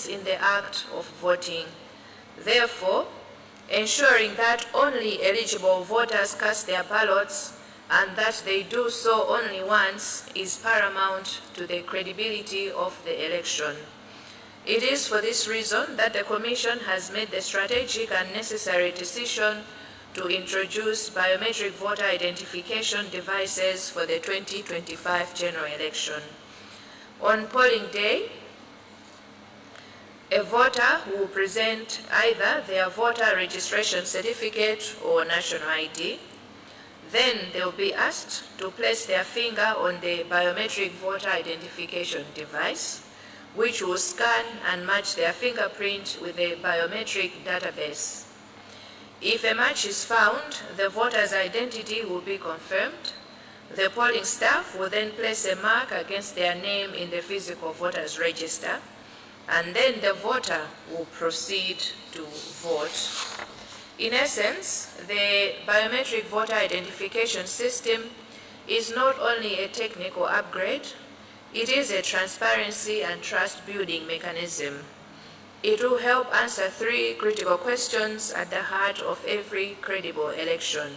elements in the act of voting. Therefore, ensuring that only eligible voters cast their ballots and that they do so only once is paramount to the credibility of the election. It is for this reason that the Commission has made the strategic and necessary decision to introduce biometric voter identification devices for the 2025 general election. On polling day, a voter will present either their voter registration certificate or national ID. Then they will be asked to place their finger on the biometric voter identification device, which will scan and match their fingerprint with the biometric database. If a match is found, the voter's identity will be confirmed. The polling staff will then place a mark against their name in the physical voters register, and then the voter will proceed to vote. In essence, the biometric voter identification system is not only a technical upgrade, it is a transparency and trust-building mechanism. It will help answer three critical questions at the heart of every credible election.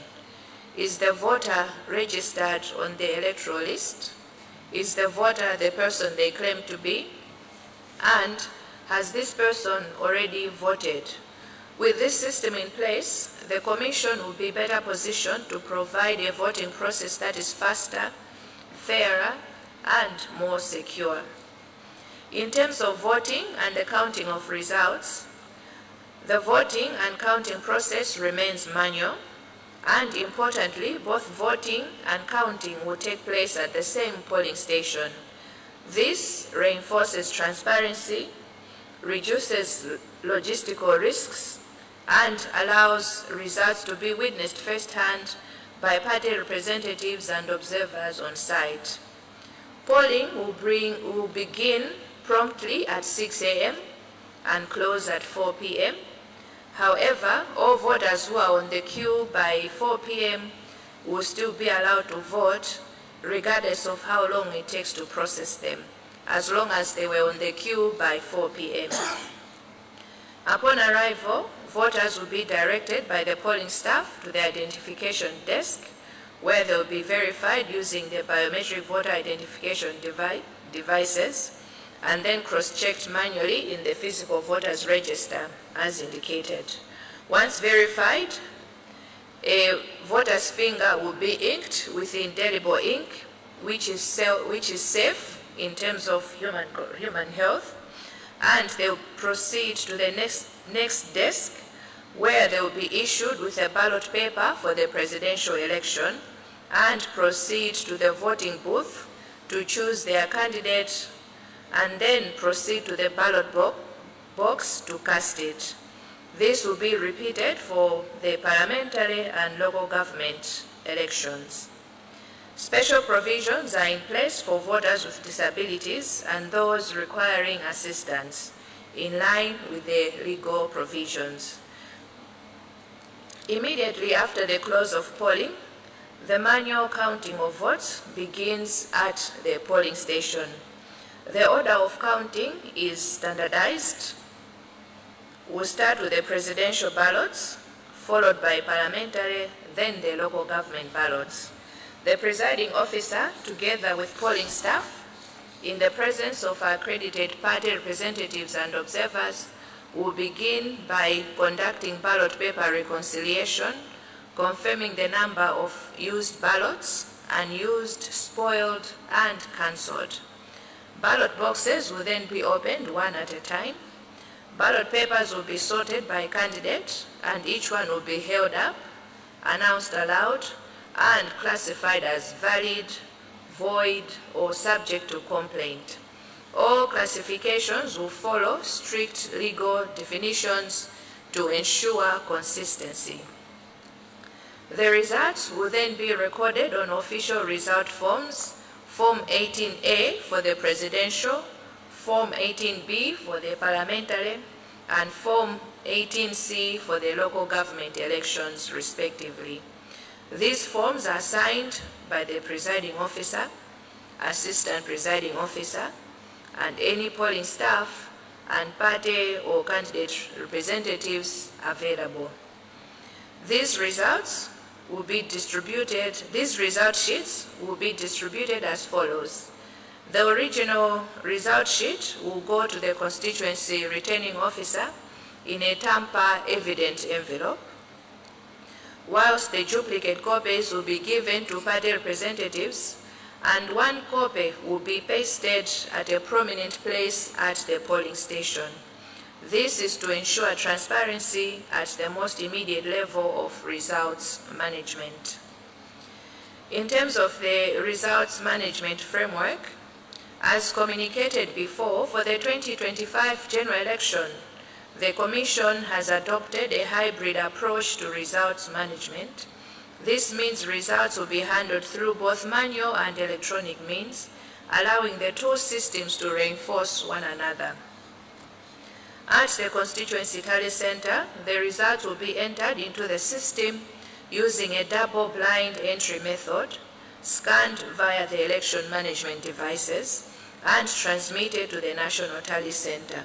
Is the voter registered on the electoral list? Is the voter the person they claim to be? And has this person already voted? With this system in place, the Commission will be better positioned to provide a voting process that is faster, fairer, and more secure. In terms of voting and the counting of results, the voting and counting process remains manual, and importantly, both voting and counting will take place at the same polling station. This reinforces transparency, reduces logistical risks, and allows results to be witnessed firsthand by party representatives and observers on site. Polling will begin promptly at 6 a.m. and close at 4 p.m. However, all voters who are on the queue by 4 p.m. will still be allowed to vote, regardless of how long it takes to process them, as long as they were on the queue by 4 p.m. Upon arrival, voters will be directed by the polling staff to the identification desk, where they will be verified using the biometric voter identification devices, and then cross-checked manually in the physical voters register, as indicated. Once verified, a voter's finger will be inked with indelible ink, which is safe in terms of human health, and they will proceed to the next desk, where they will be issued with a ballot paper for the presidential election, and proceed to the voting booth to choose their candidate, and then proceed to the ballot box to cast it. This will be repeated for the parliamentary and local government elections. Special provisions are in place for voters with disabilities and those requiring assistance, in line with the legal provisions. Immediately after the close of polling, the manual counting of votes begins at the polling station. The order of counting is standardized. We'll start with the presidential ballots, followed by parliamentary, then the local government ballots. The presiding officer, together with polling staff, in the presence of accredited party representatives and observers, will begin by conducting ballot paper reconciliation, confirming the number of used ballots, unused, spoiled, and cancelled. Ballot boxes will then be opened one at a time. Ballot papers will be sorted by candidate, and each one will be held up, announced aloud, and classified as valid, void, or subject to complaint. All classifications will follow strict legal definitions to ensure consistency. The results will then be recorded on official result forms, Form 18A for the presidential, Form 18B for the parliamentary, and Form 18C for the local government elections, respectively. These forms are signed by the presiding officer, assistant presiding officer, and any polling staff and party or candidate representatives available. These results will be distributed, these result sheets will be distributed as follows. The original result sheet will go to the constituency returning officer in a tamper-evident envelope, whilst the duplicate copies will be given to party representatives, and one copy will be pasted at a prominent place at the polling station. This is to ensure transparency at the most immediate level of results management. In terms of the results management framework, as communicated before, for the 2025 general election, the Commission has adopted a hybrid approach to results management. This means results will be handled through both manual and electronic means, allowing the two systems to reinforce one another. At the Constituency Tally Center, the results will be entered into the system using a double-blind entry method, scanned via the election management devices, and transmitted to the National Tally Center.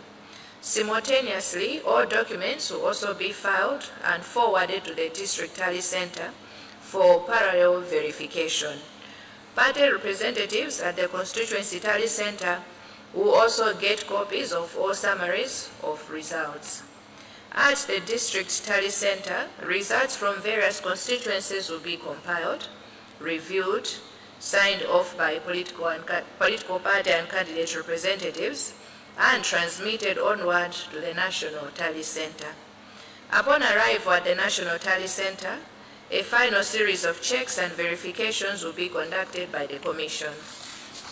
Simultaneously, all documents will also be filed and forwarded to the District Tally Center for parallel verification. Party representatives at the Constituency Tally Center will also get copies of all summaries of results. At the District Tally Center, results from various constituencies will be compiled, reviewed, signed off by political party and candidate representatives, and transmitted onward to the National Tally Center. Upon arrival at the National Tally Center, a final series of checks and verifications will be conducted by the Commission.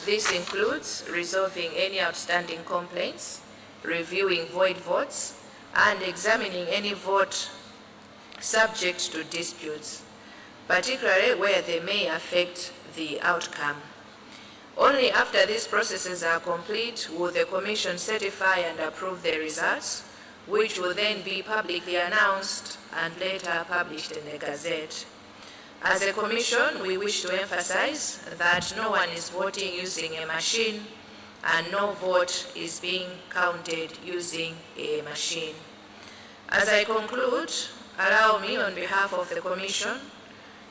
This includes resolving any outstanding complaints, reviewing void votes, and examining any vote subject to disputes, particularly where they may affect the outcome. Only after these processes are complete will the Commission certify and approve the results, which will then be publicly announced and later published in the Gazette. As a Commission, we wish to emphasize that no one is voting using a machine and no vote is being counted using a machine. As I conclude, allow me on behalf of the Commission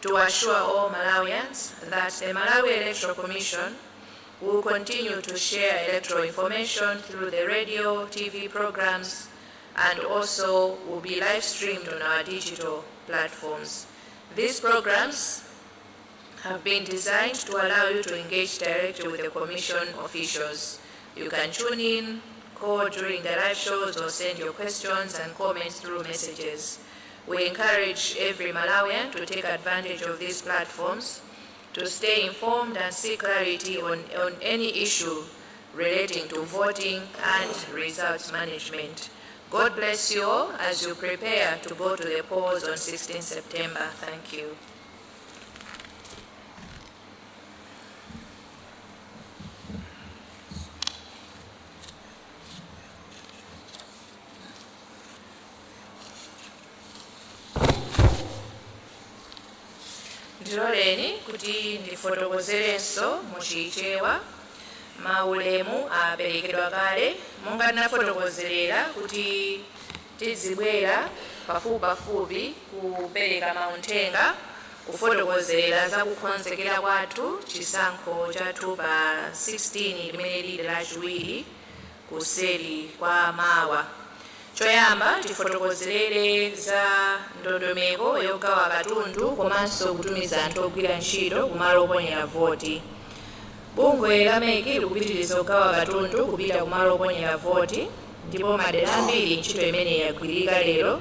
to assure all Malawians that the Malawi Electoral Commission will continue to share electoral information through the radio, TV programs, and also will be live streamed on our digital platforms. These programs have been designed to allow you to engage directly with the Commission officials. You can tune in, call during the live shows, or send your questions and comments through messages. We encourage every Malawian to take advantage of these platforms to stay informed and seek clarity on any issue relating to voting and results management. God bless you all as you prepare to go to the polls on 16 September. Thank you. Ndiloleni kuti ndifotokozerenso muchichewa maulemu aperekedwa kale monga nafotokozerera kuti tizibwera pafupi kupereka mauthenga kufotokozerera za kukonzekera kwathu chisankho chathu pa 16 limene lili lachiwiri kuseri kwa mawa. Choyamba tifotokozerere za ndondomeko yogawa katundu komanso kutumiza anthu ogwira ntchito kumalo oponyera voti. Bungwe la MEC likupitiriza kugawa katundu kupita kumalo oponyera voti, ndipo madera ambiri ntchito imene yagwirika lero,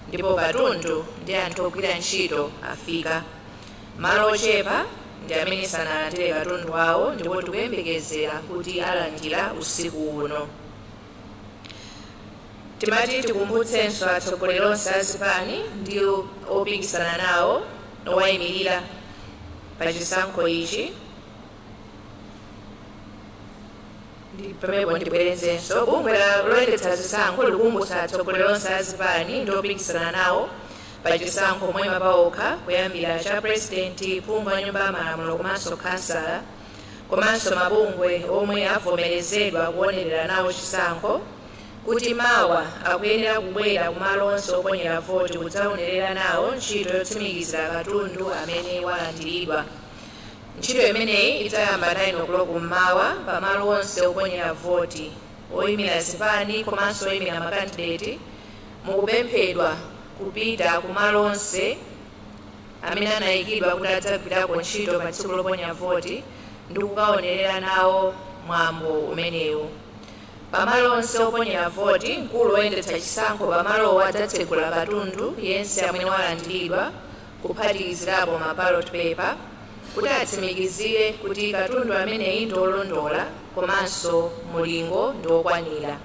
ndipo katundu ndi anthu ogwira ntchito afika. Malo ochepa ndi amene sanalandire katundu wawo, ndipo tikuyembekezera kuti alandira usiku uno. Timati tikumbutsenso atsogoleri onse a zipani ndi opikisana nawo owayimirira pa chisankho ichi. Pamene ndibwerezenso bungwe loyendetsa zisankho likumbutsa atsogoleri onse a zipani ndi opikisana nawo pa chisankho pomwe paokha kuyambira cha president, phungu wa nyumba ya malamulo komanso kansala, komanso mabungwe omwe avomerezedwa kuonerera nawo chisankho kuti mawa akuyenera kubwera kumalo onse oponyera voti kudzaonerera nawo ntchito yotsimikizira katundu amene walandiridwa. Ntchito imeneyi idzayamba 9 o'clock mmawa pamalo onse oponyera voti. Oyimira zipani komanso oyimira makandideti mukupemphedwa kupita kumalo onse amene anayikidwa kuti adzagwirako ntchito pa tsiku loponya voti ndi kukaonerera nawo mwambo umenewu. Pamalo onse oponyera voti, mkulu woyendetsa chisankho pamalowo adzatsegula katundu yense amene walandiridwa kuphatikizirapo ma ballot paper kuti atsimikizire kuti katundu ameneyi ndi olondola komanso mulingo ndi okwanira.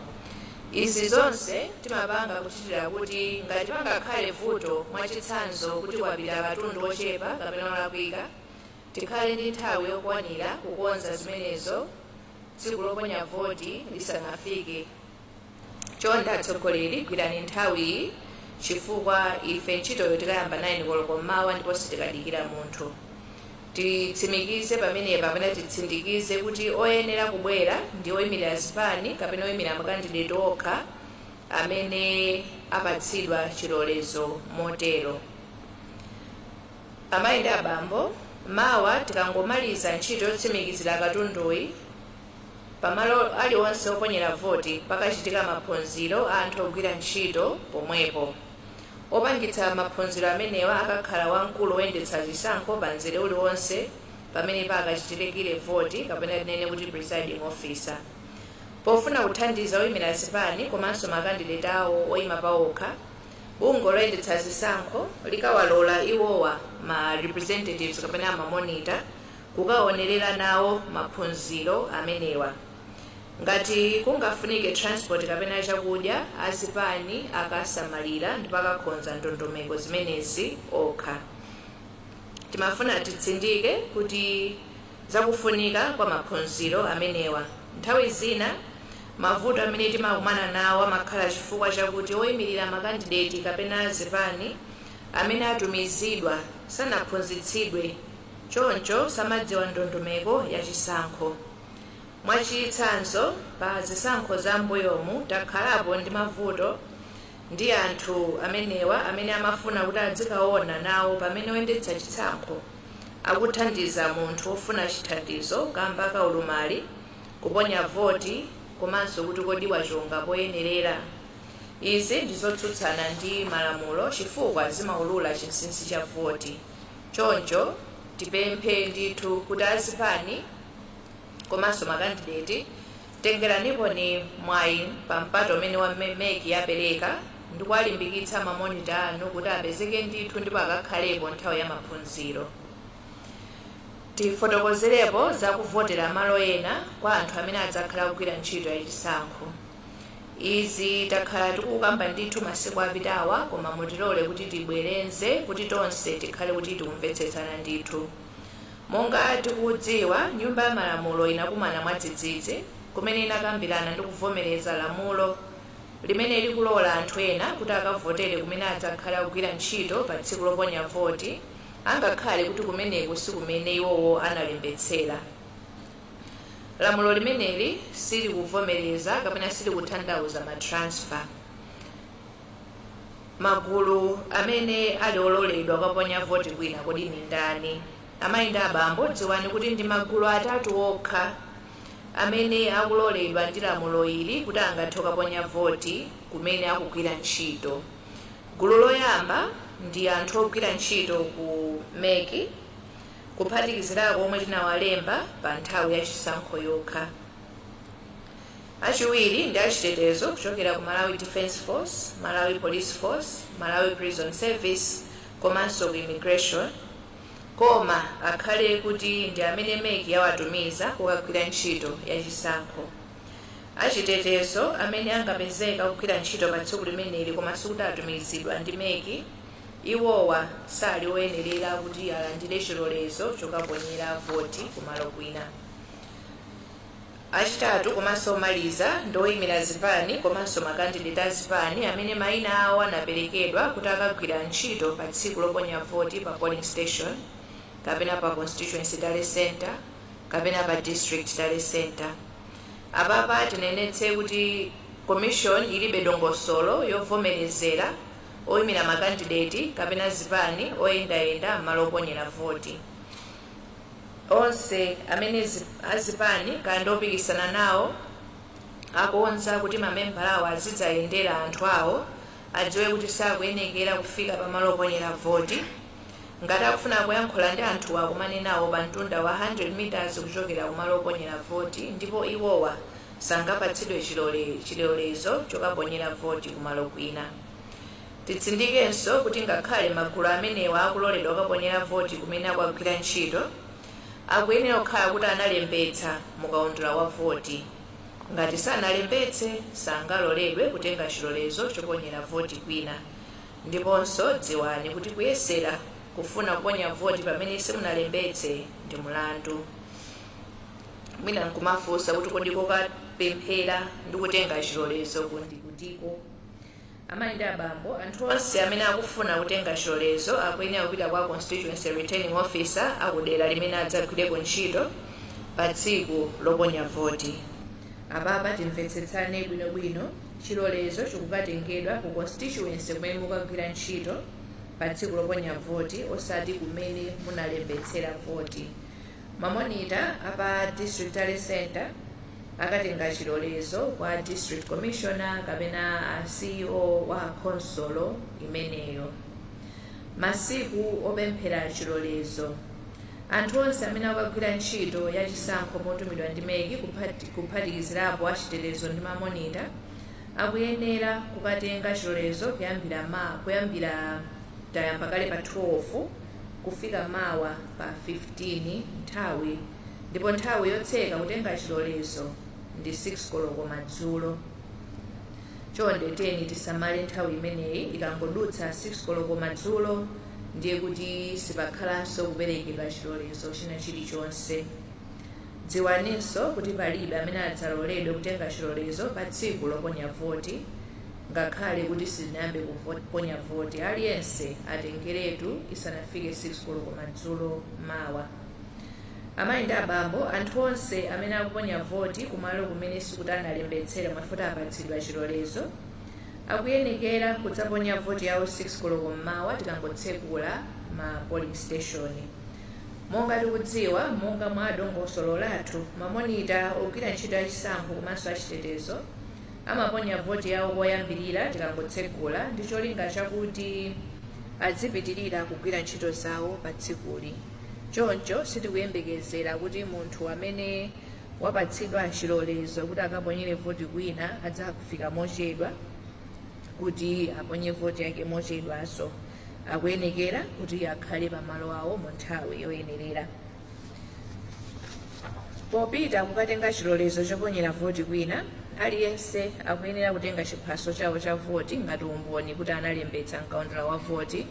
Izi zonse timapanga kuchitira kuti ngati pangakhale vuto mwachitsanzo kuti kwapita katundu ochepa kapena olakwika, tikhale ndi nthawi yokwanira kukonza zimenezo tsiku loponya voti lisanafike. Chonde atsogoleri, gwirani nthawiyi chifukwa ife ntchitoyo tikayamba 9 koloko mmawa ndipo sitikadikira munthu. Titsimikize pamenepa kapena titsindikize kuti oyenera kubwera ndi oyimirira zipani kapena oyimirira makandideti okha amene apatsidwa chilolezo motero. Amayi ndi abambo, mawa tikangomaliza ntchito yotsimikizira katunduyi pamalo aliwonse oponyera voti pakachitika maphunziro a anthu ogwira ntchito pomwepo. Opangitsa maphunziro amenewa akakhala wamkulu woyendetsa zisankho pa mzere uliwonse pamene pakachitikire voti kapena tinene kuti presiding officer. Pofuna kuthandiza oyimira zipani komanso makandideti awo oyima pawokha, bungwe loyendetsa zisankho likawalola iwowa ma representatives kapena ma monitor kukaonerera nawo maphunziro amenewa. Ngati kungafunike transport kapena chakudya, azipani akasamalira ndipo akakonza ndondomeko zimenezi okha. Timafuna titsindike kuti zakufunika kwa maphunziro amenewa. Nthawi zina mavuto amene timakumana nawo amakhala chifukwa chakuti oyimirira makandideti kapena azipani amene atumizidwa sanaphunzitsidwe, choncho samadziwa ndondomeko ya chisankho. Mwachitsanzo, pa zisankho za mbuyomu takhalapo ndi mavuto ndi anthu amenewa amene amafuna kuti adzikaona nawo pamene oyendetsa chisankho akuthandiza munthu ofuna chithandizo kamba ka ulumali kuponya voti komanso kuti kodi wachonga poyenerera. Izi ndizotsutsana ndi malamulo chifukwa zimaulula chinsinsi cha voti. Choncho tipemphe ndithu kuti azipani komanso makandideti tengeranipo ni mwayi pa mpato umene wa meki yapereka ndi kuwalimbikitsa mamonita anu kuti apezeke ndithu ndipo akakhalepo nthawi ya maphunziro. Tifotokozerepo za kuvotera malo ena kwa anthu amene adzakhala kugwira ntchito ya chisankho. Izi takhala tikukamba ndithu masiku apitawa, koma mutilole kuti tibwerenze kuti tonse tikhale kuti tikumvetsetsana ndithu. Monga tikudziwa, nyumba ya malamulo inakumana mwadzidzidzi kumene inakambirana ndi kuvomereza lamulo limene likulola anthu ena kuti akavotere kumene adzakhala kugwira ntchito pa tsiku loponya voti, angakhale kuti kumeneko si kumene iwowo analembetsera. Lamulo limeneli silikuvomereza kapena silikuthandauza matransfer. Magulu amene ali ololedwa kuponya voti kwina kodi ndi ndani? Amayi ndi abambo, dziwani kuti ndi magulu atatu okha amene akuloledwa ndi lamulo ili kuti angathe kuponya voti kumene akugwira ntchito. Gulu loyamba ndi anthu ogwira ntchito ku meki kuphatikizirako omwe tinawalemba pa nthawi ya chisankho yokha. Achiwiri ndi achitetezo kuchokera ku Malawi Defence Force, Malawi Police Force, Malawi Prison Service komanso ku immigration, koma akhale kuti ndi amene meki yawatumiza kukagwira ntchito ya chisankho. Achitetezo amene angapezeka kugwira ntchito pa tsiku limeneli koma sikuti atumizidwa ndi meki, iwowa sali oyenerera kuti alandire chilolezo chokaponyera voti kumalo kwina. Achitatu komanso omaliza ndi oyimira zipani komanso makandideti a zipani amene mayina awo anaperekedwa kuti akagwira ntchito pa tsiku loponya voti pa polling station kapena pa constituency tally center kapena pa district tally center. Apapa tinenetse kuti commission ilibe dongosolo yovomerezera oyimira makandidate kapena zipani oyendayenda m'malo oponyera voti. Onse amene azipani kandi opikisana nawo akuonza kuti mamembala awo azidzayendera anthu awo adziwe kuti sakuyenekera kufika pamalo oponyera voti. Ngati akufuna kuyankhula ndi anthu akumane nawo pa mtunda wa 100 meters kuchokera kumalo oponyera voti, ndipo iwowa sangapatsidwe chilolezo chokaponyera voti kumalo kwina. Titsindikenso kuti ngakhale magulu amenewa akuloledwa kukaponyera voti kumene akugwira ntchito, akuyenera kukhala kuti analembetsa mukaundula wa voti. Ngati sanalembetse sangaloledwe kutenga chilolezo choponyera voti kwina. Ndiponso dziwani kuti kuyesera kufuna kuponya voti pamene simunalembetse ndi mlandu. Mwina nkumafunsa kuti kodi kokapemphera ndi kutenga chilolezo kundikutiko. Amayi ndi abambo, anthu onse amene akufuna kutenga chilolezo akuyenera kupita kwa constituency returning officer akudera limene adzagwireko ntchito pa tsiku loponya voti. Apapa timvetsetsane bwinobwino, chilolezo chikukatengedwa ku constituency kumene mukagwira ntchito pa tsiku loponya voti osati kumene munalembetsera voti. Mamonita apa district tally center akatenga chilolezo kwa district commissioner kapena CEO wa konsolo imeneyo. Masiku opemphera chilolezo, anthu onse amene akugwira ntchito ya chisankho motumidwa ndi meki kuphatikizirapo achitetezo ndi mamonita akuyenera kukatenga chilolezo kuyambira tayamba kale pa 12 kufika mawa pa 15 nthawi, ndipo nthawi yotseka kutenga chilolezo ndi 6 koloko madzulo. Chonde teni tisamale nthawi imeneyi, ikangodutsa 6 koloko madzulo ndiye kuti sipakhalanso kuperekedwa chilolezo china chilichonse. Dziwaninso kuti palibe amene adzaloledwe kutenga chilolezo pa tsiku loponya voti, ngakhale kuti silinayambe kuponya voti. Aliyense atengeretu isanafike 6 koloko madzulo mawa. Amayi ndi abambo, anthu onse amene akuponya voti kumalo kumene sikuti analembetsera mafuta apatsidwa chilolezo akuyenekera kudzaponya voti yawo 6 koloko mmawa tikangotsekula ma polling station. Monga tikudziwa, monga mwa dongosolo lathu, mamonita ogwira ntchito ya chisankho komanso achitetezo amaponya voti yawo koyambirira tikangotsekula ndi cholinga chakuti adzipitirira kugwira ntchito zawo pa tsikuli. Choncho sitikuyembekezera kuti munthu amene wapatsidwa chilolezo kuti akaponyere voti kwina adzakufika mochedwa kuti aponye voti yake mochedwaso. Akuyenekera kuti akhale pamalo awo mu nthawi yoyenerera. Popita kukatenga chilolezo choponyera voti kwina, aliyense akuyenera kutenga chiphaso chawo cha voti ngati umboni kuti analembetsa mkaundula wa voti,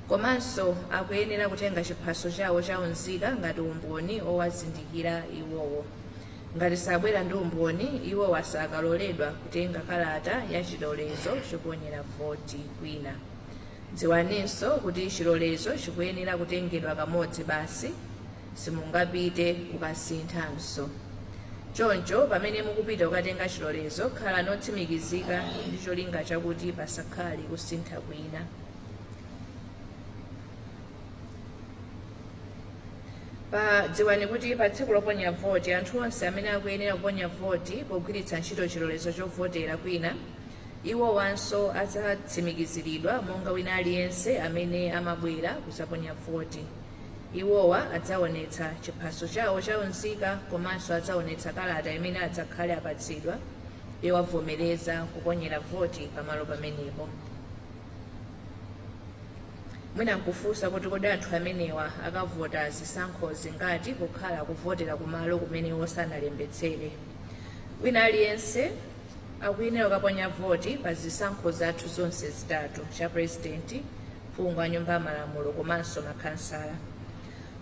komanso akuyenera kutenga chiphaso chawo cha unzika ngati umboni owazindikira iwowo. Ngati sabwera ndi umboni, iwowo sakaloledwa kutenga kalata ya chilolezo choponyera voti kwina. Dziwaninso kuti chilolezo chikuyenera kutengedwa kamodzi basi, simungapite kukasinthanso. Choncho pamene mukupita kukatenga chilolezo, khala notsimikizika ndi cholinga chakuti pasakhale kusintha kwina. Dziwani kuti pa tsiku loponya voti, anthu onse amene akuyenera kuponya voti pogwiritsa ntchito chilolezo chovotera kwina, iwo wanso adzatsimikiziridwa monga wina aliyense amene amabwera kuzaponya voti. Iwowa adzaonetsa chiphaso chawo cha unzika komanso adzaonetsa kalata imene adzakhale apatsidwa yowavomereza kuponyera voti pamalo pamenepo. Mwina nkufunsa kuti kodi anthu amenewa akavota zisankho zingati kukhala kuvotera kumalo kumene osanalembetsere. Wina aliyense akuyenera kukaponya voti pa zisankho zathu zonse zitatu, cha president, phungu a nyumba ya malamulo komanso makhansala.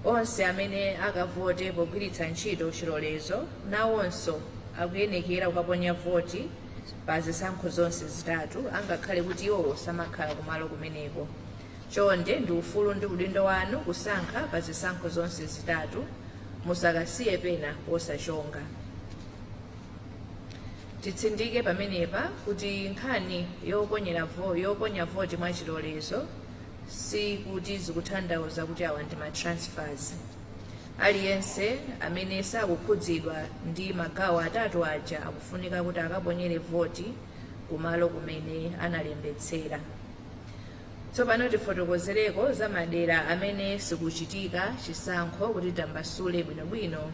Onse amene akavote pogwiritsa ntchito chilolezo nawonso akuyenekera kukaponya voti pa zisankho zonse zitatu, angakhale kuti iwo samakhala kumalo kumeneko. Chonde ndi ufulu ndi udindo wanu kusankha pa zisankho zonse zitatu, musakasiye pena posachonga. titsindike pamenepa kuti nkhani yoponya voti mwachilolezo si kuti zikutanthauza kuti awa ndi matransfers. Aliyense amene sakukhudzidwa ndi magawo atatu aja akufunika kuti akaponyere voti kumalo kumene analembetsera. Tsopano tifotokozereko za madera amene sikuchitika chisankho kuti tambasule bwinobwino.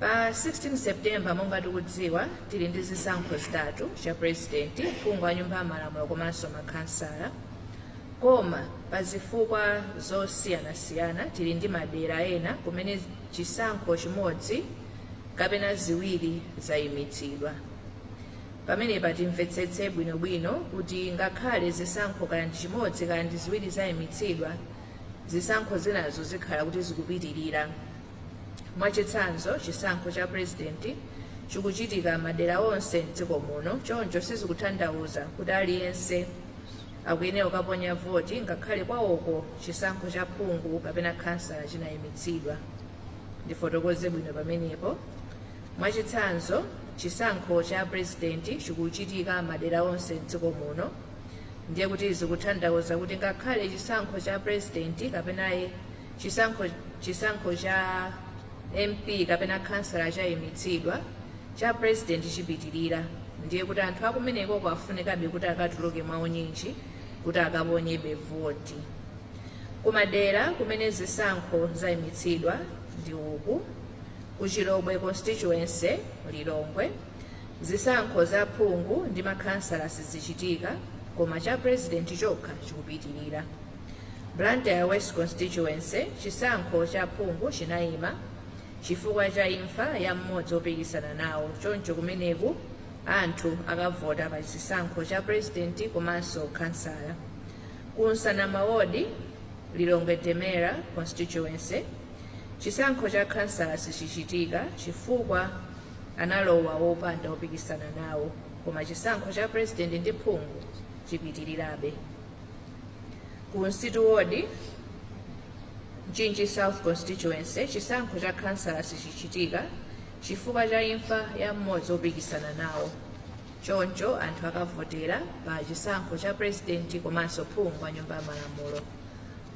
Pa 16 September monga tikudziwa tili ndi zisankho zitatu cha president, phungu wa nyumba ya malamulo komanso makhansala. Koma pa zifukwa zosiyanasiyana tili ndi madera ena kumene chisankho chimodzi kapena ziwiri zayimitsidwa. Pamenepa timvetsetse bwinobwino kuti ngakhale zisankho kaya ndi chimodzi kaya ndi ziwiri zayimitsidwa, zisankho zinazo zikhala kuti zikupitirira. Mwachitsanzo, chisankho cha president chikuchitika madera onse m'dziko muno, choncho sizikutanthauza kuti aliyense akuyenera kukaponya voti ngakhale kwawoko chisankho cha phungu kapena khansala chinayimitsidwa. Ndifotokoze bwino pamenepo. Mwachitsanzo, chisankho cha president chikuchitika madera onse m'dziko muno, ndiye kuti zikutanthauza kuti ngakhale chisankho cha president kapena chisankho cha MP kapena khansala chayimitsidwa, cha president chipitirira. Ndiye kuti anthu akumeneko kwafunikabe kuti akatuluke mwaunyinji kuti akaponyebe voti. Kumadera kumene zisankho zayimitsidwa ndi uku: ku Chilobwe constituency Lilongwe, zisankho za phungu ndi makhansala sizichitika, koma cha president chokha chikupitirira. Blantyre West constituency, chisankho cha phungu chinayima chifukwa cha imfa ya mmodzi opikisana nawo, choncho kumeneku anthu akavota pa chisankho cha president komanso khansala. Ku Nsanama ward Lilongwe Temera constituency, chisankho cha khansala sichichitika chifukwa analowa wopanda opikisana nawo, koma chisankho cha president ndi phungu chipitirirabe. Ku Msitu ward Mchinji South constituency, chisankho cha khansala sichichitika chifukwa cha imfa ya mmodzi opikisana nawo, choncho anthu akavotera pa chisankho cha president komanso phungu wa nyumba ya malamulo.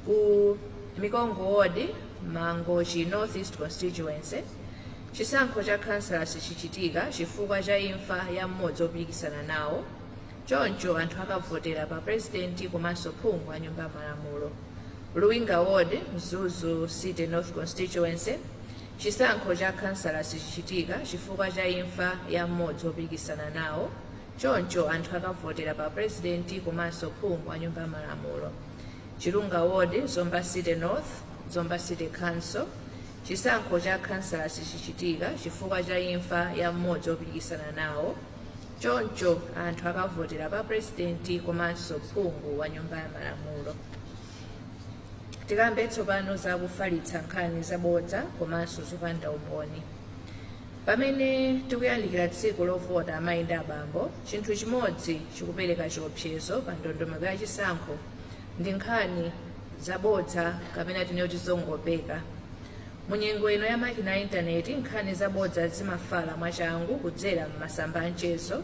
Ku Mikongo ward Mangochi North East constituency, chisankho cha khansala sichichitika chifukwa cha imfa ya mmodzi opikisana nawo, choncho anthu akavotera pa president komanso phungu wa nyumba ya malamulo. Luwinga ward Mzuzu City North constituency, chisankho cha khansala sichichitika chifukwa cha imfa ya mmodzi opikisana nawo, choncho anthu akavotera pa president komanso phungu wa nyumba ya malamulo. Chilunga ward Zomba City North Zomba City Council, chisankho cha khansala sichichitika chifukwa cha imfa ya mmodzi opikisana nawo, choncho anthu akavotera pa president komanso phungu wa nyumba ya malamulo. Tikambe tsopano za kufalitsa nkhani zabodza komanso zopanda umboni. Pamene tikuyandikira tsiku lovota amayi ndi abambo, chinthu chimodzi chikupereka chiopsezo pa ndondomeko ya chisankho ndi nkhani zabodza kapena tinoti zongopeka. Munyengo ino ya makina a intaneti, nkhani zabodza zimafala mwachangu kudzera m'masamba amchezo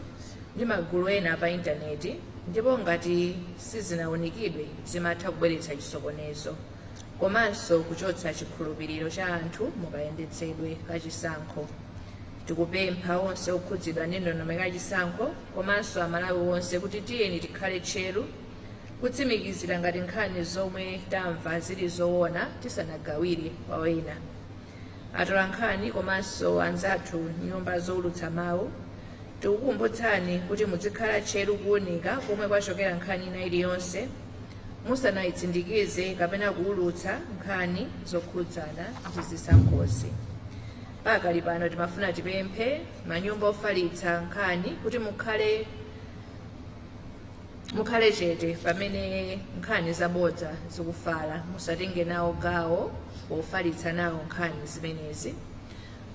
ndi magulu ena pa intaneti, ndipo ngati sizinawunikidwe zimatha kubweretsa chisokonezo komanso kuchotsa chikhulupiriro cha anthu mukayendetsedwe ka chisankho. Tikupempha onse okhudzidwa ndi ndondomeko ya chisankho komanso amalawi onse kuti tiyeni tikhale tcheru kutsimikizira ngati nkhani zomwe tamva zili zoona tisanagawire kwa wena. Atola nkhani komanso anzathu nyumba zowulutsa mawu, tikukumbutsani kuti muzikhala tcheru kuwunika komwe kwachokera nkhani ina iliyonse musanayitsindikize kapena kuwulutsa nkhani zokhudzana ndi zisankhozi. Pakali pano timafuna tipemphe manyumba ofalitsa nkhani kuti mukhale chete pamene nkhani zabodza zikufala, musatenge nawo gawo pofalitsa nawo nkhani zimenezi.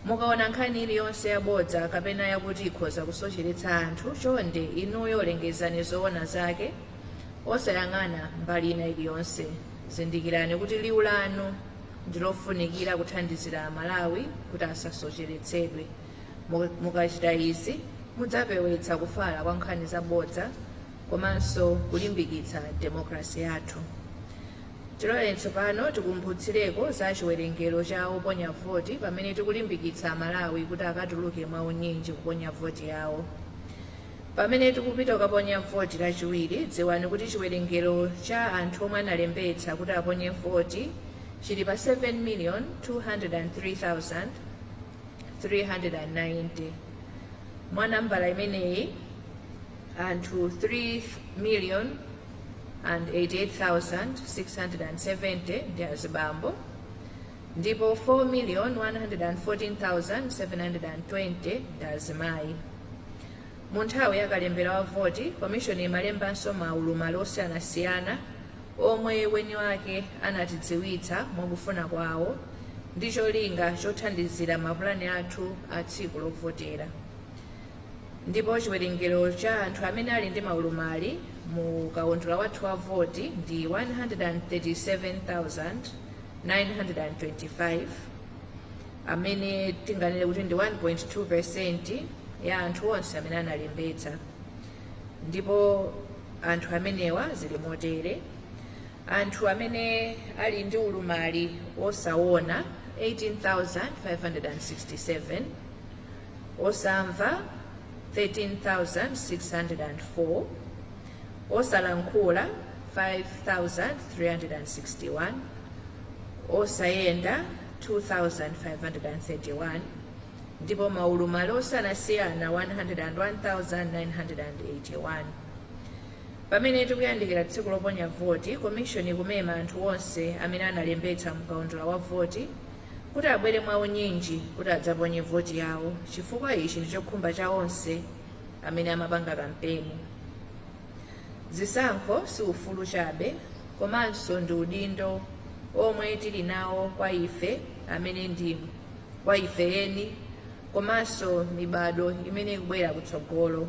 Mukaona nkhani iliyonse yabodza kapena yakuti ikhoza kusocheretsa anthu, chonde inuyo lengezani zoona zake osayang'ana mbali ina iliyonse. Zindikirani kuti liwu lanu ndilofunikira kuthandizira Amalawi kuti asasocheretsedwe. Mukachita izi mudzapewetsa kufala kwa nkhani zabodza komanso kulimbikitsa demokrasi yathu. Tilole tsopano tikumbutsireko za chiwerengero cha oponya voti pamene tikulimbikitsa Malawi kuti akatuluke mwaunyinji kuponya voti yawo. Pamene tikupita kukaponya voti lachiwiri, dziwani kuti chiwerengero cha anthu omwe analembetsa kuti aponye voti chili pa 7,203,390. Mwa nambala imeneyi anthu 3,088,670 ndi azibambo ndipo 4,114,720 ndi azimayi. Mu nthawi yakalembera wa voti, komishoni imalembanso maulumali osiyanasiyana omwe weni wake anatidziwitsa mwakufuna kwawo ndi cholinga chothandizira mapulani athu a tsiku lovotera. Ndipo chiwerengero cha anthu amene ali ndi maulumali mu kaundula wathu wa voti ndi 137,925 amene tinganene kuti ndi 1.2% ya anthu onse amene analembetsa. Ndipo anthu amenewa zili motere: anthu amene ali ndi ulumali osaona 18,567, osamva 13,604, osalankhula 5,361, osayenda 2,531, ndipo maulumali osiyanasiyana 101,981. Pamene tikuyandikira tsiku loponya voti, komishoni ikumema anthu onse amene analembetsa mkaundula wa voti kuti abwere mwaunyinji kuti adzaponye voti yawo, chifukwa ichi ndi chokhumba cha onse amene amapanga kampeni. Zisankho si ufulu chabe, komanso ndi udindo omwe tili nawo kwa ife amene ndi kwa ife eni komanso mibado imene ikubwera kutsogolo.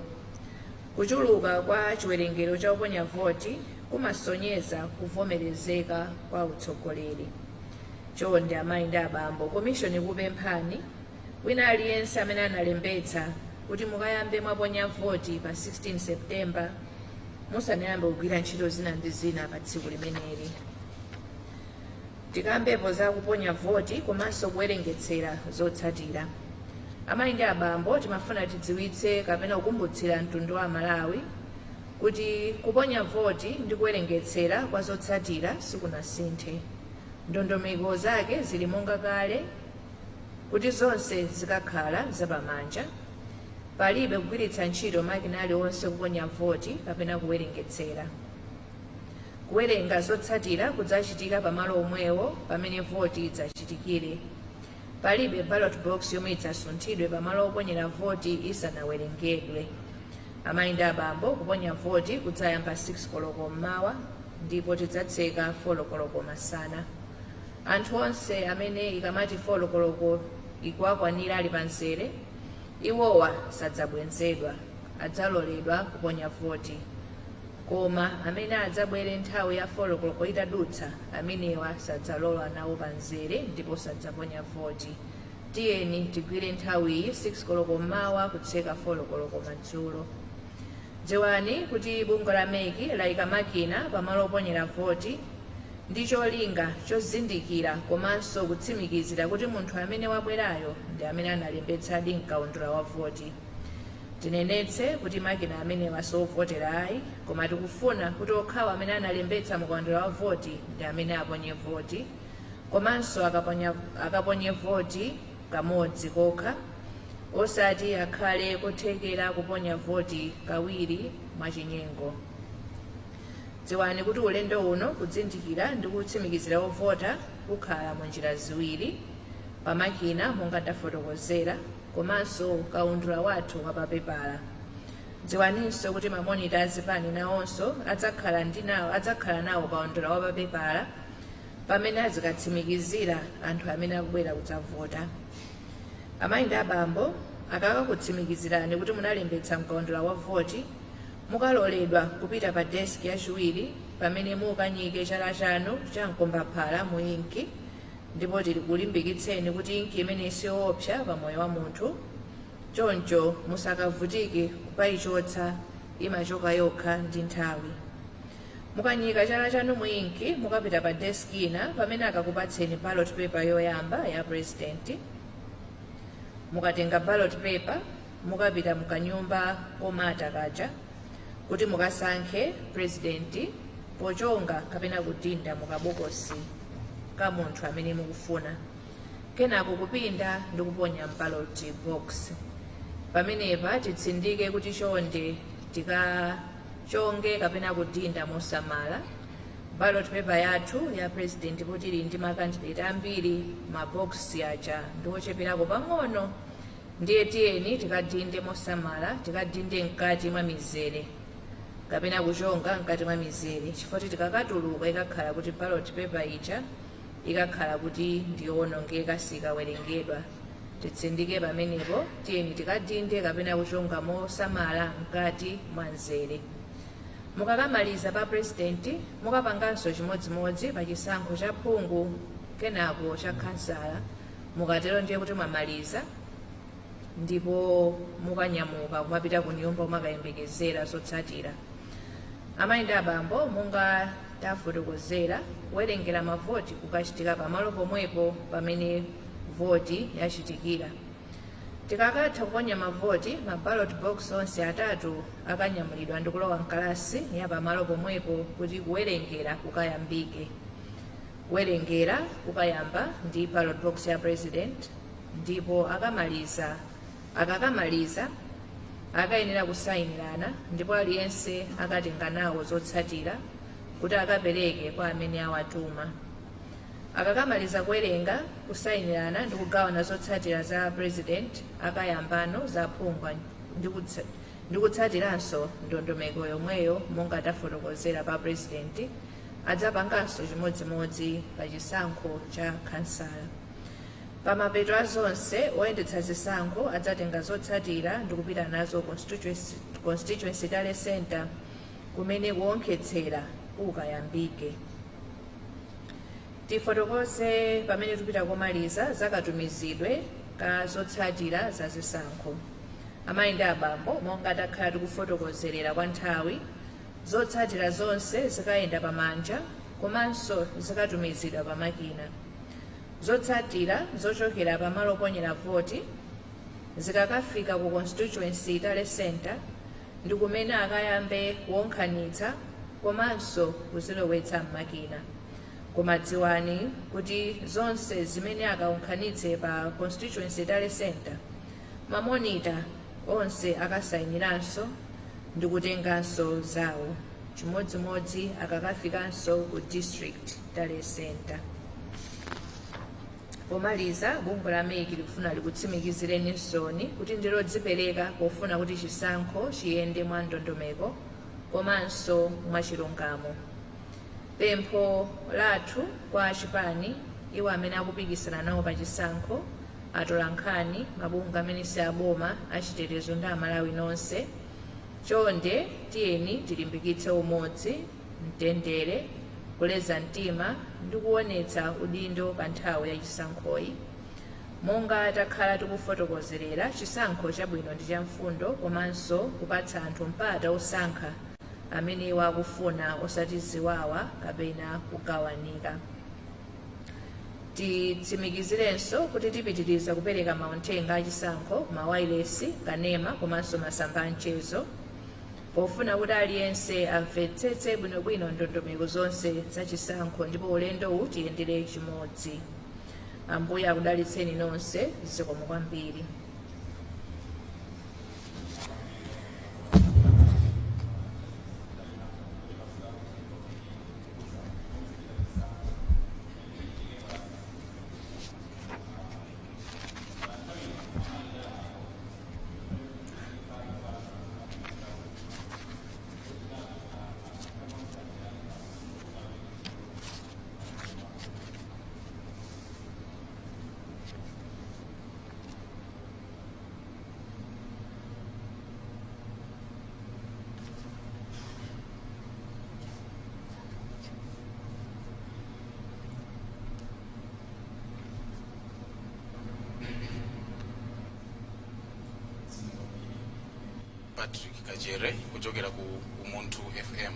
Kuchuluka kwa chiwerengero cha oponya voti kumasonyeza kuvomerezeka kwa utsogoleri. Chonde amayi ndi abambo, komishoni ikupemphani wina aliyense amene analembetsa kuti mukayambe mwaponya voti pa 16 Septemba musanayambe kugwira ntchito zina ndi zina pa tsiku limeneli. Tikambepo za kuponya voti komanso kuwerengetsera zotsatira. Amayi ndi abambo, timafuna tidziwitse kapena kukumbutsira mtundu wa Malawi kuti kuponya voti ndi kuwerengetsera kwa zotsatira sikunasinthe. Ndondomeko zake zili monga kale kuti zonse zikakhala zapamanja. Palibe kugwiritsa ntchito makina aliwonse kuponya voti kapena kuwerengetsera. Kuwerenga zotsatira kudzachitika pamalo omwewo pamene voti idzachitikire. Palibe ballot box yomwe idzasunthidwe pamalo oponyera voti isanawerengedwe. Amayi ndi abambo, kuponya voti kudzayamba 6 koloko mmawa ndipo tidzatseka 4 koloko masana. Anthu onse amene ikamati 4 koloko ikuakwanira ali pansere, iwowa sadzabwenzedwa, adzaloledwa kuponya voti. Koma amene adzabwere nthawi ya 4 koloko itadutsa, amenewa sadzalola nawo panzere ndipo sadzaponya voti. Tiyeni tigwire nthawiyi 6 koloko mmawa kutseka 4 koloko madzulo. Dziwani kuti bungwe la meki layika makina pamalo oponyera voti ndi cholinga chozindikira komanso kutsimikizira kuti munthu amene wabwerayo ndi amene analembetsadi mkaundula wa voti. Tinenetse kuti makina amene wasovotera ayi, koma tikufuna kuti okhawo amene analembetsa mkaundula wa voti ndi amene aponye voti, komanso akaponye voti kamodzi kokha, osati akhale kothekera kuponya voti kawiri mwachinyengo. Dziwani kuti ulendo uno kudzindikira ndi kutsimikizira ovota kukhala mu njira ziwiri: pamakina monga ndafotokozera, komanso kaundula wathu wapapepala. Dziwaninso kuti mamonita azipani nawonso adzakhala nawo kaundula wapapepala pamene azikatsimikizira anthu amene akubwera kudzavota. Amayi ndi abambo, akakakutsimikizirani kuti munalembetsa mkaundula wa voti, mukaloledwa kupita pa deski yachiwiri pamene mukanyike chala chanu cha mkombaphala mu inki, ndipo tili kulimbikitseni kuti inki imene siyoopsa pa moyo wa munthu. choncho musakavutike kukayichotsa, imachoka yokha ndi nthawi. Mukanyika chala chanu mwinki mukapita pa desk ina pamene akakupatseni ballot paper yoyamba ya president. Mukatenga ballot paper mukapita mukanyumba komata kaja kuti mukasankhe president pochonga kapena kutinda mukabokosi ka munthu amene mukufuna. Kenako kupinda ndi kuponya ballot box. Pamenepa titsindike kuti chonde tikachonge kapena kutinda mosamala ballot paper yathu ya president kuti ili ndi makandidate ambiri, maboksi aja ndi ocheperako pang'ono. Ndiye tiyeni tikadinde mosamala, tikadinde mkati mwa mizere kapena kuchonga mkati mwa mizere, chifukwa tikakatuluka ikakhala kuti ballot paper ija ikakhala kuti ndiyowonongeka sikawerengedwa. Titsindike pamenepo, tiyeni tikadinde kapena kuchonga mosamala mkati mwa mzere. Mukakamaliza pa president mukapanganso chimodzimodzi pa chisankho cha phungu kenako cha kansala. Mukatero ndiye kuti mwamaliza, ndipo mukanyamuka kumapita ku nyumba mumakayembekezera zotsatira. Amayi ndi abambo, monga tafotokozera, kuwerengera mavoti kukachitika pamalo pomwepo pamene voti yachitikira. Tikakatha kuponya mavoti, ma ballot box onse atatu akanyamulidwa ndi kulowa mkalasi ya pamalo pomwepo kuti kuwerengera kukayambike. Kuwerengera kukayamba ndi ballot box ya president, ndipo akakamaliza akayenera kusayinirana, ndipo aliyense akatenga nawo zotsatira kuti akapereke kwa amene awatuma. Akakamaliza kuwerenga, kusayinirana ndi kugawana zotsatira za president, akayambano za phungu ndi kutsatiranso ndondomeko yomweyo monga tafotokozera pa president, adzapanganso chimodzimodzi pa chisankho cha kansala. Pamapeto azonse, oyendetsa zisankho adzatenga zotsatira ndi kupita nazo constituency tale center kumene kuwonkhetsera kukayambike. Tifotokoze pamene tupita komaliza zakatumizidwe ka zotsatira za zisankho. Amayi ndi abambo, monga takhala tikufotokozerera kwa nthawi, zotsatira zonse zikayenda pamanja komanso zikatumizidwa pa makina. Zotsatira zochokera pamalo oponyera voti zikakafika ku constituency tale center ndi kumene akayambe kuwonkhanitsa komanso kuzilowetsa m'makina. Koma dziwani kuti zonse zimene akawonkhanitse pa constituency tale center, mamonita onse akasayiniranso ndi kutenganso zawo, chimodzimodzi akakafikanso ku district tale center. Pomaliza, bungwe la MEC likufuna likutsimikizireni nsoni kuti ndilodzipereka pofuna kuti chisankho chiyende mwa ndondomeko komanso mwa chilungamo. Pempho lathu kwa achipani, iwo amene akupikisana nawo pa chisankho, atolankhani, mabungwe amene si aboma, achitetezo ndi amalawi nonse, chonde tiyeni tilimbikitse umodzi, mtendere, kuleza mtima ndi kuonetsa udindo pa nthawi ya chisankhoyi. Monga takhala tikufotokozerera, chisankho chabwino ndi cha mfundo komanso kupatsa anthu mpata osankha amene wakufuna osati ziwawa kapena kugawanika. Titsimikizirenso kuti tipitiriza kupereka mauthenga achisankho, mawayilesi, kanema komanso masamba amchezo pofuna kuti aliyense amvetsetse bwinobwino ndondomeko zonse za chisankho ndipo ulendowu tiyendere chimodzi. Ambuye akudalitseni nonse, zikomo kwambiri. Patrick Kajere kuchokera ku Umunthu FM.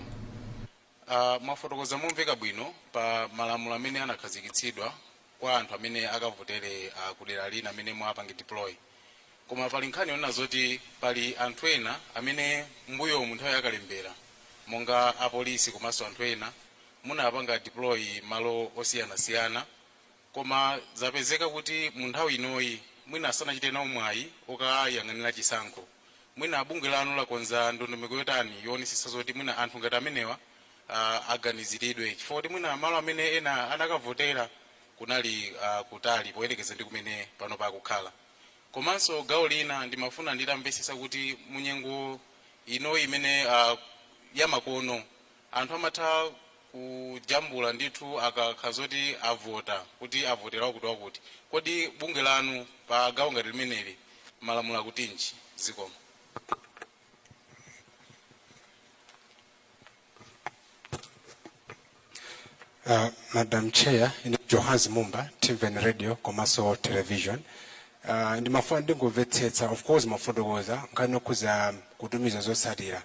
Mafotokoza momveka bwino pa malamulo amene anakhazikitsidwa kwa anthu amene akavotere kudera lina amene mwapanga deploy. Koma pali nkhani yona zoti pali anthu ena amene mbuyo mu nthawi yakalembera monga apolisi komanso anthu ena munapanga deploy malo osiyanasiyana, koma zapezeka kuti mu nthawi inoyi mwina asanachite nawo mwayi okayang'anira chisankho. Mwina bungwe lanu lakonza ndondomeko yotani yoonetsetsa zoti mwina anthu ngati amenewa aganiziridwe, chifukwa kuti mwina malo amene ena anakavotera kunali kutali poyerekeza ndi kumene pano pakukhala. Komanso gawo lina ndimafuna nditamvesesa kuti munyengo inoyi imene yamakono anthu amatha kujambula ndithu akakhazoti avota kuti avoterawo kuti wakuti. Kodi bungwe lanu pa gawo ngati limeneli malamulo akutinji zikomo? Madam Chair, in Johannes Mumba, TVN Radio, Komaso Television. Ndi mafuna ndingovetsetsa, of course mafotokoza nkano kuza kutumiza zosalira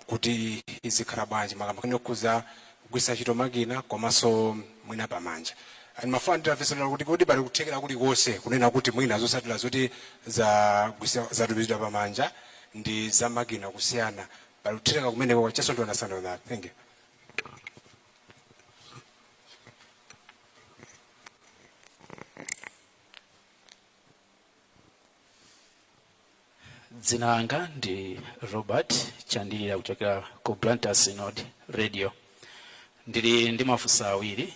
kuti izikhala bwanji makamba nkano kuza kugwisa ntchito makina komanso mwina pamanja. And mafuna nditafesera kuti kodi pali kuthekera kuti konse kunena kuti mwina zosalira zoti zatumizidwa pamanja ndi za makina kusiyana pali kuthekera kumeneko. Just want to understand on that. Thank you. Dzina langa ndi Robert Chandilira kuchokera ku Blantyre Synod Radio. Ndili ndi mafunso awiri.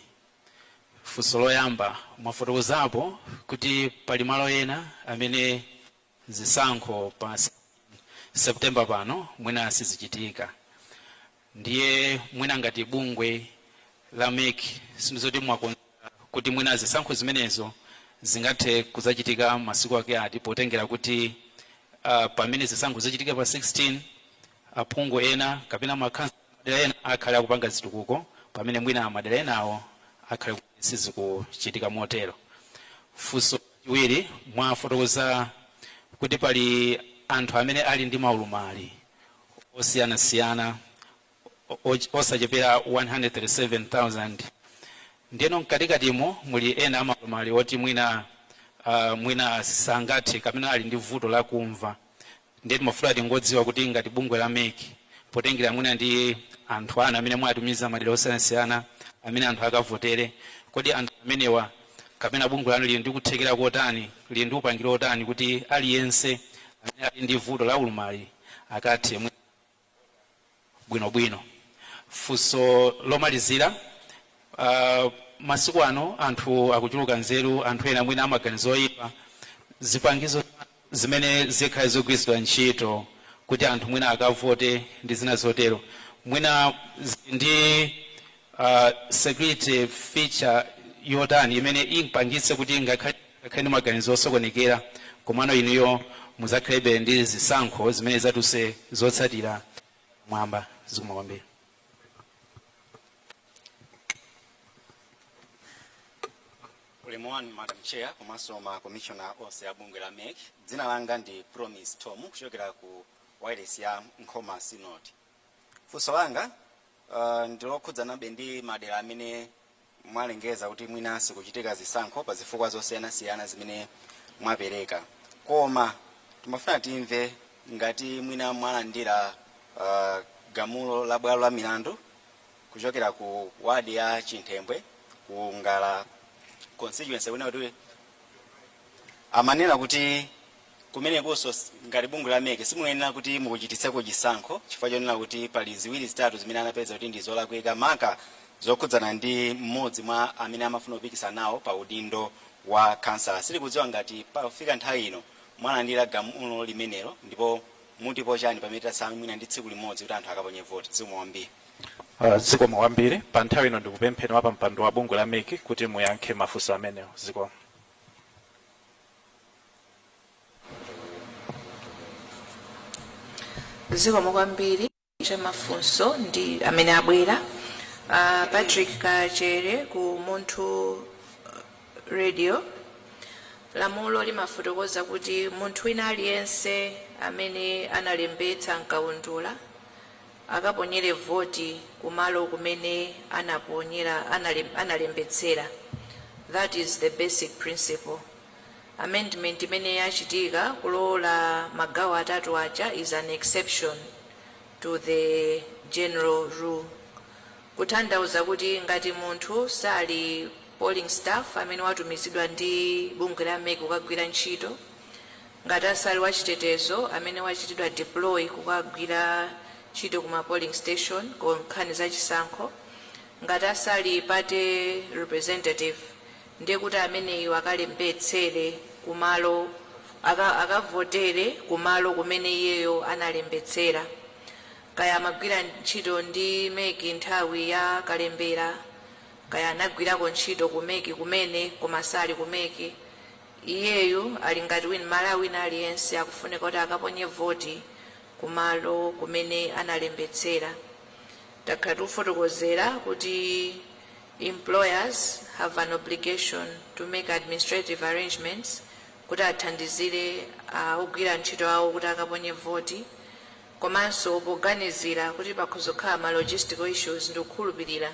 Funso loyamba mwafotokozapo kuti pali malo ena amene zisankho pa September pano mwina sizichitika. Ndiye mwina ngati bungwe la MEC sindizoti mwakonza kuti mwina zisankho zimenezo zingathe kuzachitika masiku ake ati potengera kuti pamene zisankho zichitika pa 16 aphungu ena kapena makhansa madera ena akhale akupanga zitukuko pamene mwina madera enawo akhale sizikuchitika motero. Funso chiwiri mwafotokoza kuti pali anthu amene ali ndi maulumali osiyanasiyana osachepera 137,000. Ndiyeno mkatikatimo muli ena amaulumali oti mwina sangathe kapena ali ndi vuto la kumva. Ndiye timafuna tingodziwa kuti ngati bungwe la MEC potengera mwina ndi anthu ana amene mwatumiza madera osiyanasiyana amene anthu akavotere, kodi anthu amenewa kapena bungwe lanu lili ndi kuthekera kotani, lili ndi upangiro otani kuti aliyense amene ali ndi vuto la ulumali akathe bwinobwino. Funso lomalizira masiku ano anthu akuchuluka nzeru, anthu ena mwina amaganizo oyipa, zipangizo zimene zikhale zogwiritsidwa ntchito kuti anthu mwina akavote ndi zina zotero mwina ndi security feature yotani imene impangitse kuti ngakhale ndi maganizo osokonekera komano inuyo muzakhalebe ndi zisankho zimene zatuse zotsatira mwamba. Zikomo kwambiri. Ulemwani Madam Chair, komanso ma commissioner onse ya bungwe la MEC. Dzina langa ndi Promise Tom kuchokera ku wireless ya Nkhoma Synod. Funso langa ndilokhudzana ndi madera amene mwalengeza kuti mwina sikuchitika zisankho pa zifukwa zosiyanasiyana zimene mwapereka. Koma timafuna timve ngati mwina mwalandira gamulo la bwalo la milandu kuchokera ku wadi ya Chinthembwe ku Ngala constituency wena kuti amanena kuti kumene koso ngati bungwe la MEC simuyenera kuti mukuchititseko chisankho chifukwa chonena kuti pali ziwiri zitatu zimene anapeza kuti ndi zolakwika maka zokhudzana ndi mmodzi mwa amene amafuna kupikisa nawo pa udindo wa kansala. Sili kudziwa ngati pafika nthawi ino mwalandira gamulo limenelo ndipo mutipo chani pamene tasami mwina ndi tsiku limodzi kuti anthu akaponye voti. Zikomo kwambiri. Zikomo kwambiri. Pa nthawi ino ndikupempheni wa pampando wa bungwe la MEC kuti muyankhe mafunso amenewo. Zikomo. Zikomo kwambiri cha mafunso ndi amene abwera. Patrick Kajere ku Umunthu Radio. Lamulo limafotokoza kuti munthu wina aliyense amene analembetsa nkaundula akaponyere voti kumalo kumene analembetsera. That is the basic principle. Amendment imene yachitika kulola magawo atatu aja is an exception to the general rule. Kutanthauza kuti ngati munthu sali polling staff amene watumizidwa ndi bungwe la MEC kukagwira ntchito, ngati asali wachitetezo amene wachitidwa deploy kukagwira ntchito kuma polling station ku nkhani za chisankho, ngati asali party representative, ndiye kuti ameneyo akalembetsere kumalo akavotere kumalo kumene iyeyo analembetsera. Kaya amagwira ntchito ndi MEC nthawi ya kalembera, kaya anagwirako ntchito ku MEC kumene koma sali ku MEC, iyeyo ali ngati Malawi wina aliyense akufunika kuti akaponye voti kumalo kumene analembetsera. Takhala tifotokozera kuti employers have an obligation to make administrative arrangements kuti athandizire ogwira ntchito awo kuti akaponye voti, komanso poganizira kuti pakhozokhala ma logistical issues ndi kukhulupirira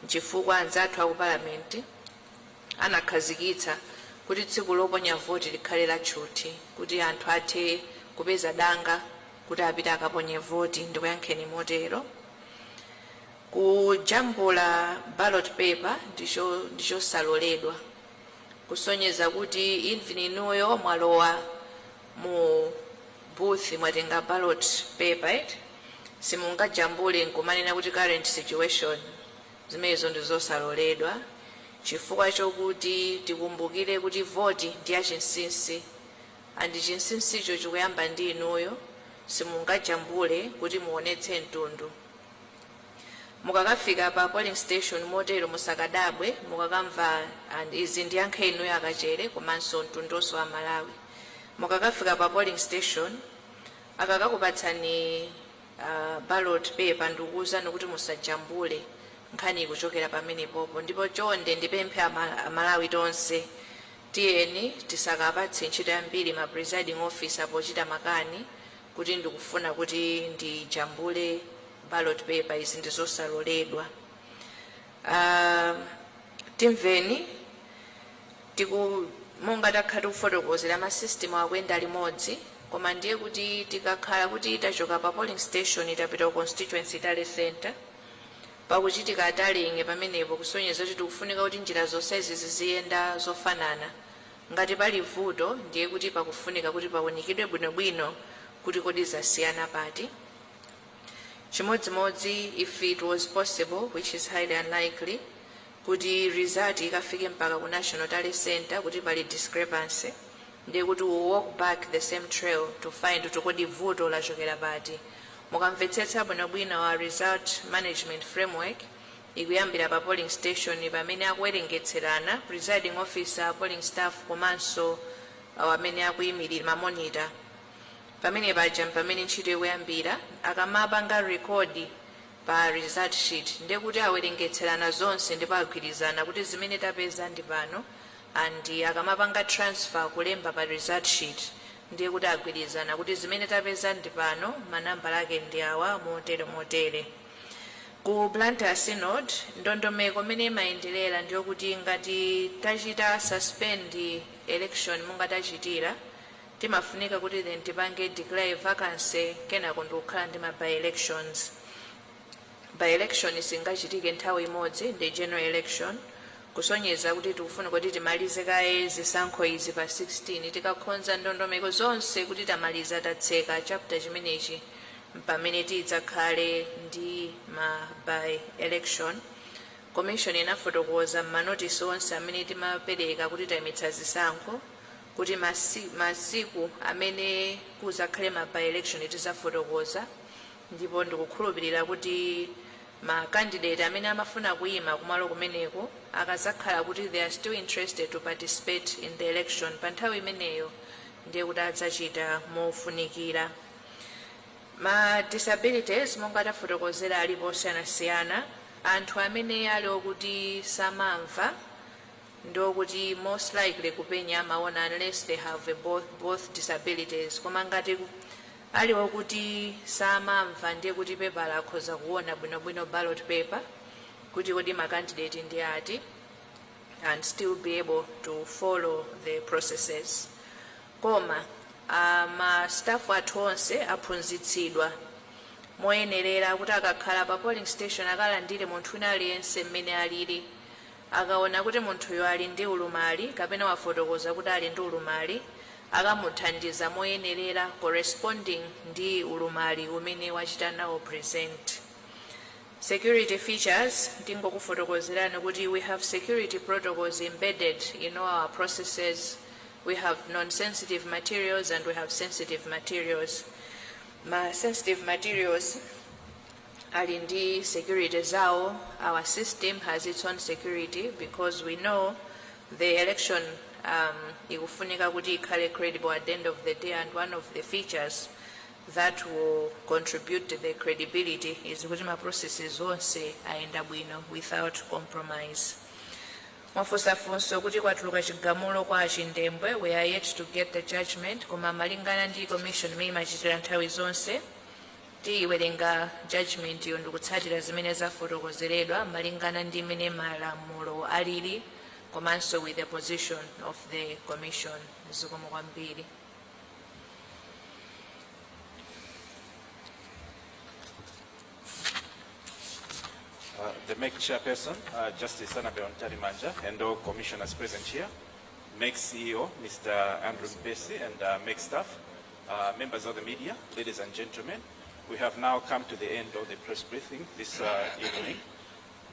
chifukwa anzathu aku parliament anakhazikitsa kuti tsiku loponya voti likhale la tchuthi kuti anthu athe kupeza danga kuti apite akaponye voti. Ndikuyankheni motero. Kujambula ballot paper ndicho saloledwa, kusonyeza kuti even inuyo mwalowa mu booth mwatenga ballot paper simungajambule nkumanena kuti current situation, zimenezo ndizosaloledwa chifukwa chokuti tikumbukire kuti voti ndi yachinsinsi, andi chinsinsicho chikuyamba ndi inuyo, simungajambule kuti muonetse mtundu. Mukakafika pa polling station motero musakadabwe mukakamva izi ndi yankha inuyo akachere komanso mtundonso wa Malawi. Mukakafika pa polling station akakakupatsani ballot paper ndikuwuzani kuti musajambule nkhani kuchokera pamene popo. Ndipo chonde ndipemphe Malawi tonse tiyeni tisakapatse ntchito yambiri ma presiding officer pochita makani kuti ndikufuna kuti ndijambule ballot paper izi ndizosaloledwa. Timveni monga takhala tikufotokozera ma system akuyenda limodzi, koma ndiye kuti tikakhala kuti tachoka pa polling station itapita ku constituency tale center pakuchitika atalinge pamenepo, kusonyeza kuti tikufunika kuti njira zonse ziziyenda zofanana. Ngati pali vuto ndiye kuti pakufunika kuti paunikidwe bwinobwino kuti kodi zasiyana pati. Chimodzimodzi, if it was possible, which is highly unlikely, kuti result ikafike mpaka ku national tally center kuti pali discrepancy, ndiye kuti we walk back the same trail to find kuti kodi vuto lachokera pati. Mukamvetsetsa bwinobwino wa result management framework ikuyambira pa polling station pamene akuwerengetserana presiding officer, polling staff komanso amene akuyimirira ma monitor. Pamene paja pamene ntchito ikuyambira akamapanga record pa result sheet ndiye kuti awerengetserana zonse ndipo agwirizana kuti zimene tapeza ndi pano, and akamapanga transfer kulemba pa result sheet ndiye kuti agwirizana kuti zimene tapeza ndi pano, manambala ake ndi awa motere. Ku Blantyre Synod ndondomeko imene imayenderera ndiyo kuti ngati tachita suspend election monga tachitira, timafunika kuti then tipange declare vacancy kenako ndikukhala ndi ma by elections. By election singachitike nthawi imodzi ndi general election, kusonyeza kuti tikufuna kuti timalize kaye zisankho izi pa 16 tikakhonza ndondomeko zonse kuti tamaliza tatseka chapter chimenechi pamene tidzakhale ndi ma by election. Commission inafotokoza manotice onse amene timapereka kuti tayimitsa zisankho kuti masiku amene kuzakhale ma by election tizafotokoza, ndipo ndikukhulupirira kuti ma candidate amene amafuna kuyima kumalo kumeneko akazakhala kuti they are still interested to participate in the election pa nthawi imeneyo ndiye kuti adzachita mofunikira. Ma disabilities monga tafotokozera alipo osiyanasiyana. Anthu amene ali okuti samamva ndokuti most likely kupenya amaona unless they have both disabilities, koma ngati aliwo kuti samamva ndiye kuti pepala akhoza kuona bwinobwino ballot paper kuti kodi macandidate ndi ati and still be able to follow the processes. Koma ma staff athu onse aphunzitsidwa moyenerera kuti akakhala pa polling station akalandire munthu wina aliyense mmene alili, akaona kuti munthuyo ali ndi ulumali kapena wafotokoza kuti ali ndi ulumali, akamuthandiza moyenerera corresponding ndi ulumali umene wachita nawo present. Security features, ndingokufotokozerani kuti we have security protocols embedded in all our processes. We have non-sensitive materials and we have sensitive materials. Ma sensitive materials ali ndi security zawo. Our system has its own security because we know the election ikufunika kuti ikhale credible at the end of the day, and one of the features that will contribute to the credibility is kuti ma processes onse ayenda bwino without compromise. Mwafunsafunso kuti kwatuluka chigamulo kwa achindembwe, we are yet to get the judgment, koma malingana ndi commission imene imachitira nthawi zonse tiwerenga judgment iyo ndikutsatira zimene zafotokozeredwa malingana ndi imene malamulo alili komanso with the position of the commission. Zikomo kwambiri. The MEC chairperson, Justice Annabel Ntarimanja, and all commissioners present here, MEC CEO, Mr. Andrew Mpesi, and MEC staff, members of the media, ladies and gentlemen, we have now come to the end of the press briefing this evening.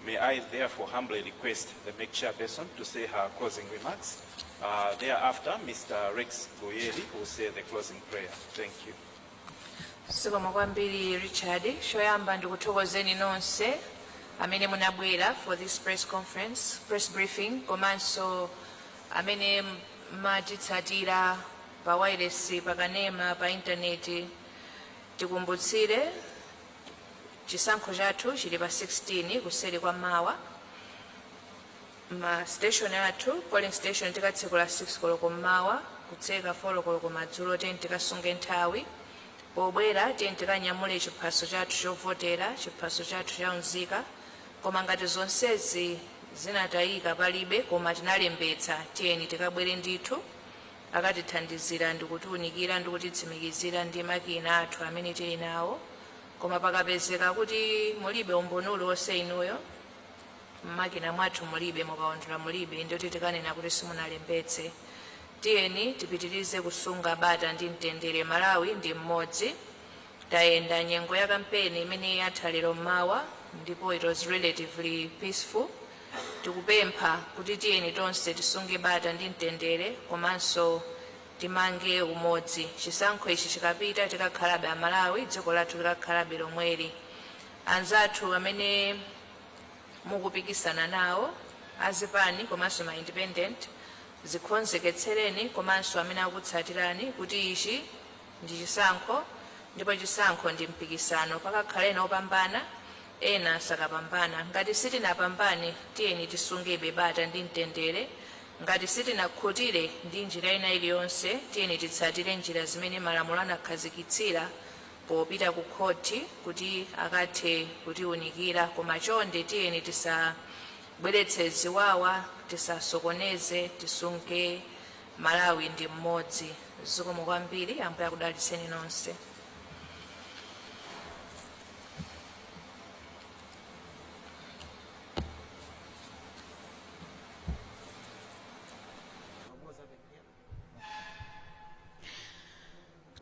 May I therefore humbly request the MEC chairperson to say her closing remarks. Thereafter, Mr. Rex Goyeri will say the closing prayer. Thank you. Zikomo kwambiri Richard, shoyamba ndikuthokozeni nonse amene munabwera for this press briefing, komanso amene matitsatira pa wireless, pa kanema, pa intaneti. Tikumbutsire chisankho chathu chili pa 16 kuseri kwa mawa. Ma station athu, polling station tikatsekula 6 koloko mawa, kutseka 4 koloko madzulo, tikasunge nthawi. Pobwera tikanyamule chiphaso chathu chovotera, chiphaso chathu chaunzika, koma ngati zonsezi zinatayika palibe koma tinalembetsa, tiyeni tikabwere ndithu akatithandizira ndikutiunikira ndikutitsimikizira ndi makina athu amene tili nawo. Koma pakapezeka kuti mulibe umboni uliwonse inuyo, makina mwathu mulibe, mukaondola mulibe, ndiyo tikanena kuti simunalembetse. Tiyeni tipitirize kusunga bata ndi mtendere. Malawi ndi mmodzi. Tayenda nyengo ya kampeni imene yatha lero mawa, ndipo it was relatively peaceful. Tikupempha kuti tiyeni tonse tisunge bata ndi mtendere, komanso timange umodzi. Chisankho ichi chikapita tikakhalabe Amalawi, dziko lathu likakhalabe lomweli. Anzathu amene mukupikisana nawo, azipani komanso ma independent, zikonzeketsereni, komanso amene akutsatirani kuti ichi ndi chisankho, ndipo chisankho ndi mpikisano. Pakakhaleni opambana, ena sakapambana. Ngati sitinapambane, tiyeni tisungebe bata ndi mtendere. Ngati sitinakhutire ndi njira ina iliyonse, tiyeni titsatire njira zimene malamulo anakhazikitsira popita ku khoti kuti akathe kutiunikira. Koma chonde tiyeni tisabweretse ziwawa, tisasokoneze, tisunge Malawi ndi mmodzi. Zikomo kwambiri, Ambuye akudalitseni nonse.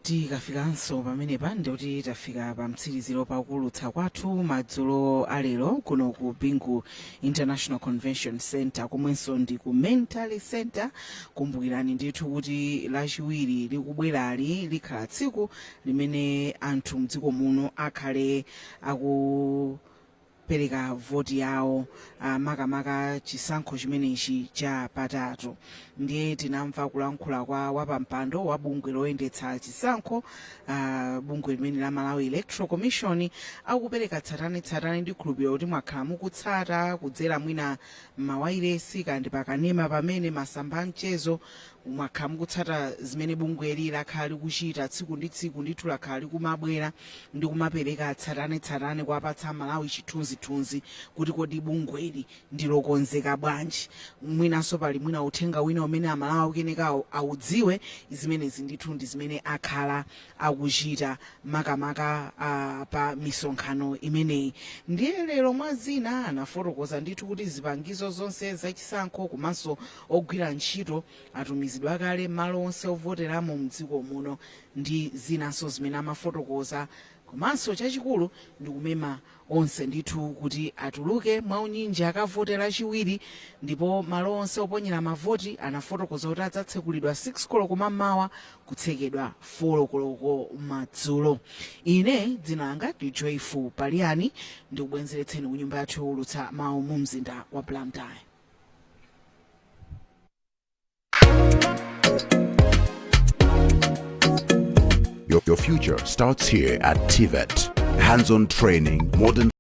Tikafikanso pamenepa ndikuti tafika pa mtsiriziro pakulutsa kwathu madzulo alero kuno ku Bingu International Convention Center, komwenso ndi ku Mentally Center. Kumbukirani ndithu kuti lachiwiri likubwerali likhala tsiku limene anthu mdziko muno akhale akupereka voti yawo, makamaka chisankho chimenechi cha patatu. Ndiye tinamva kulankhula kwa wapampando wa bungwe loyendetsa chisankho, bungwe limene la Malawi Electoral Commission, akupereka tsatanetsatane ndi khulupiriro kuti mwakhala mukutsata kudzera mwina mawayilesi kandi pakanema pamene masamba amchezo umakhala mukutsata zimene bungweli lakhala likuchita tsiku ndi tsiku ndithu lakhala likumabwera ndi kumapereka atsatanetsatane kuwapatsa Malawi chithunzithunzi kuti kodi bungweli ndilokonzeka bwanji. Mwinanso pali mwina uthenga wina umene Amalawi keneka audziwe zimenezi ndithu ndi zimene akhala akuchita makamaka pa misonkhano imeneyi. Ndiye lero mwa zina anafotokoza ndithu kuti zipangizo zonse zachisankho komanso ogwira ntchito atumizidwa kale malo onse ovoteramo mdziko muno ndi zinanso zimene amafotokoza. Komanso chachikulu ndi kumema onse ndithu kuti atuluke mwaunyinji akavotera chiwiri, ndipo malo onse oponyera mavoti anafotokoza kuti adzatsekulidwa 6 koloko mammawa kutsekedwa 4 koloko madzulo. Ine dzina langa ndi Joyful Paliani, ndikubwenzeretseni ku nyumba yathu yowulutsa mawu mu mzinda wa Blantyre. Your future starts here at TVET. Hands-on training, modern